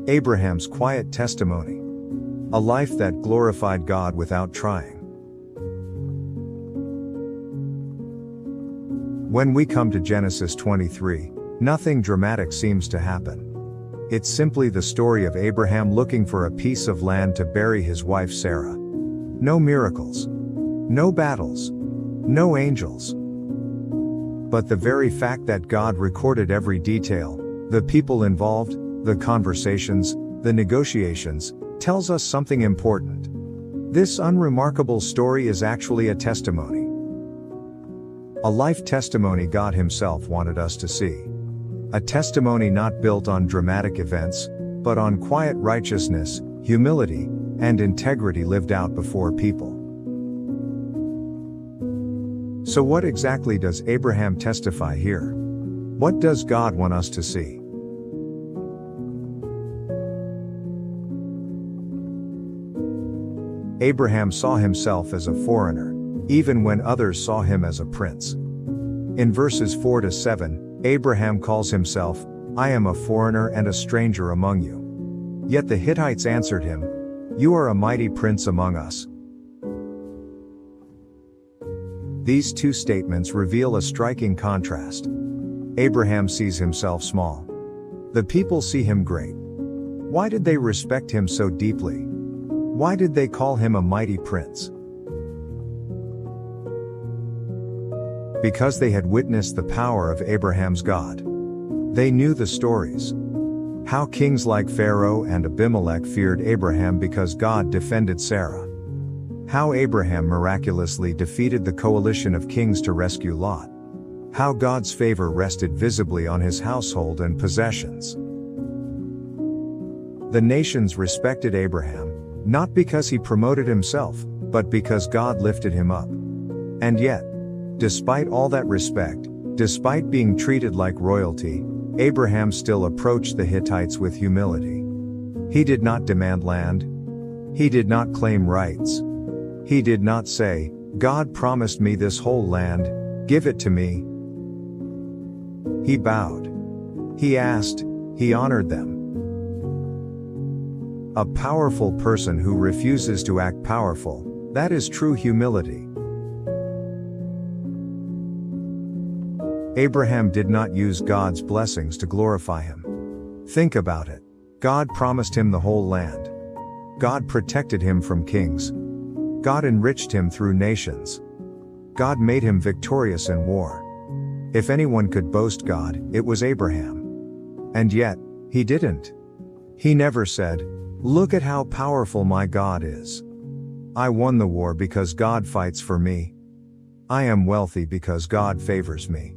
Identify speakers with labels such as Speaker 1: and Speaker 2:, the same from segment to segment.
Speaker 1: Abraham's quiet testimony. A life that glorified God without trying. When we come to Genesis 23, nothing dramatic seems to happen. It's simply the story of Abraham looking for a piece of land to bury his wife Sarah. No miracles. No battles. No angels. But the very fact that God recorded every detail, the people involved, the conversations, the negotiations, tells us something important. This unremarkable story is actually a testimony. A life testimony God Himself wanted us to see. A testimony not built on dramatic events, but on quiet righteousness, humility, and integrity lived out before people. So what exactly does Abraham testify here? What does God want us to see? Abraham saw himself as a foreigner, even when others saw him as a prince. In verses 4 to 7, Abraham calls himself, "I am a foreigner and a stranger among you." Yet the Hittites answered him, "You are a mighty prince among us." These two statements reveal a striking contrast. Abraham sees himself small. The people see him great. Why did they respect him so deeply? Why did they call him a mighty prince? Because they had witnessed the power of Abraham's God. They knew the stories. How kings like Pharaoh and Abimelech feared Abraham because God defended Sarah. How Abraham miraculously defeated the coalition of kings to rescue Lot. How God's favor rested visibly on his household and possessions. The nations respected Abraham, not because he promoted himself, but because God lifted him up. And yet, despite all that respect, despite being treated like royalty, Abraham still approached the Hittites with humility. He did not demand land. He did not claim rights. He did not say, "God promised me this whole land, give it to me." He bowed. He asked, he honored them. A powerful person who refuses to act powerful, that is true humility. Abraham did not use God's blessings to glorify him. Think about it. God promised him the whole land. God protected him from kings. God enriched him through nations. God made him victorious in war. If anyone could boast God, it was Abraham. And yet, he didn't. He never said, "Look at how powerful my God is. I won the war because God fights for me. I am wealthy because God favors me."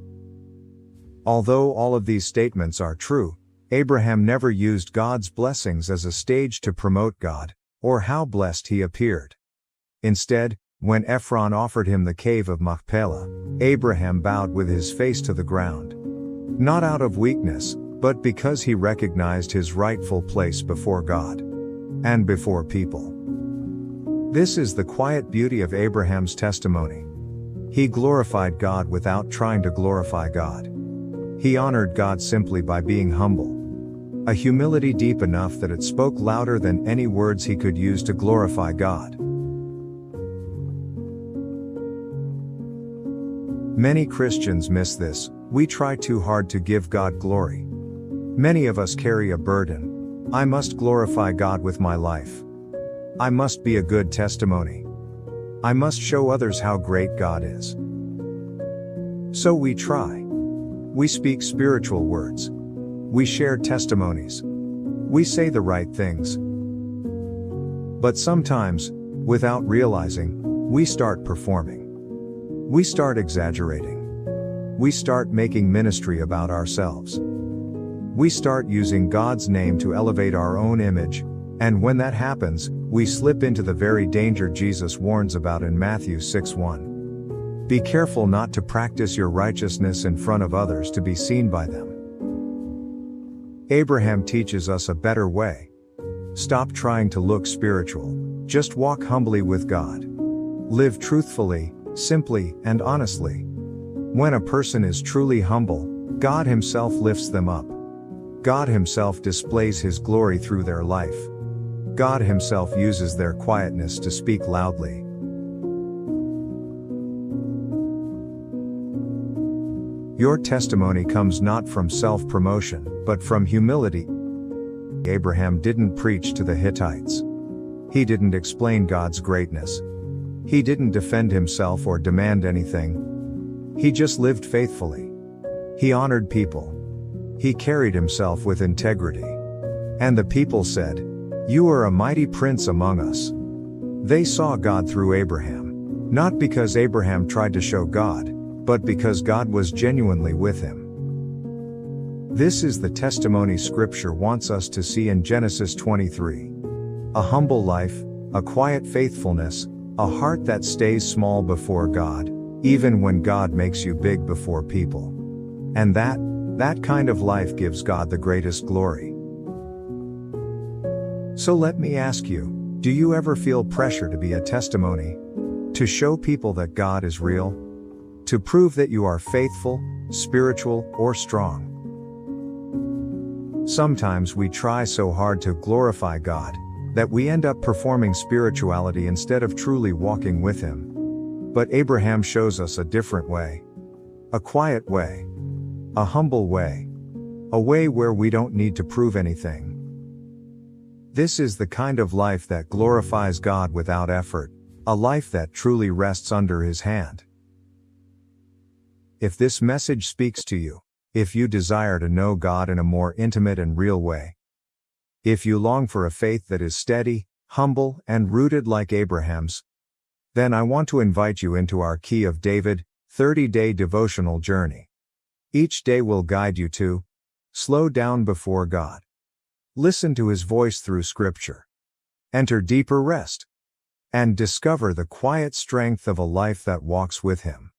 Speaker 1: Although all of these statements are true, Abraham never used God's blessings as a stage to promote God, or how blessed he appeared. Instead, when Ephron offered him the cave of Machpelah, Abraham bowed with his face to the ground. Not out of weakness, but because he recognized his rightful place before God. And before people. This is the quiet beauty of Abraham's testimony. He glorified God without trying to glorify God. He honored God simply by being humble. A humility deep enough that it spoke louder than any words he could use to glorify God. Many Christians miss this. We try too hard to give God glory. Many of us carry a burden. I must glorify God with my life. I must be a good testimony. I must show others how great God is. So we try. We speak spiritual words. We share testimonies. We say the right things. But sometimes, without realizing, we start performing. We start exaggerating. We start making ministry about ourselves. We start using God's name to elevate our own image, and when that happens, we slip into the very danger Jesus warns about in Matthew 6:1. Be careful not to practice your righteousness in front of others to be seen by them. Abraham teaches us a better way. Stop trying to look spiritual. Just walk humbly with God. Live truthfully, simply, and honestly. When a person is truly humble, God Himself lifts them up. God Himself displays His glory through their life. God Himself uses their quietness to speak loudly. Your testimony comes not from self-promotion, but from humility. Abraham didn't preach to the Hittites. He didn't explain God's greatness. He didn't defend himself or demand anything. He just lived faithfully. He honored people. He carried himself with integrity. And the people said, "You are a mighty prince among us." They saw God through Abraham. Not because Abraham tried to show God, but because God was genuinely with him. This is the testimony Scripture wants us to see in Genesis 23. A humble life, a quiet faithfulness, a heart that stays small before God, even when God makes you big before people. And that kind of life gives God the greatest glory. So let me ask you, do you ever feel pressure to be a testimony? To show people that God is real? To prove that you are faithful, spiritual, or strong? Sometimes we try so hard to glorify God, that we end up performing spirituality instead of truly walking with Him. But Abraham shows us a different way. A quiet way. A humble way. A way where we don't need to prove anything. This is the kind of life that glorifies God without effort, a life that truly rests under His hand. If this message speaks to you, if you desire to know God in a more intimate and real way, if you long for a faith that is steady, humble, and rooted like Abraham's, then I want to invite you into our Key of David 30-day devotional journey. Each day will guide you to slow down before God, listen to His voice through Scripture, enter deeper rest, and discover the quiet strength of a life that walks with Him.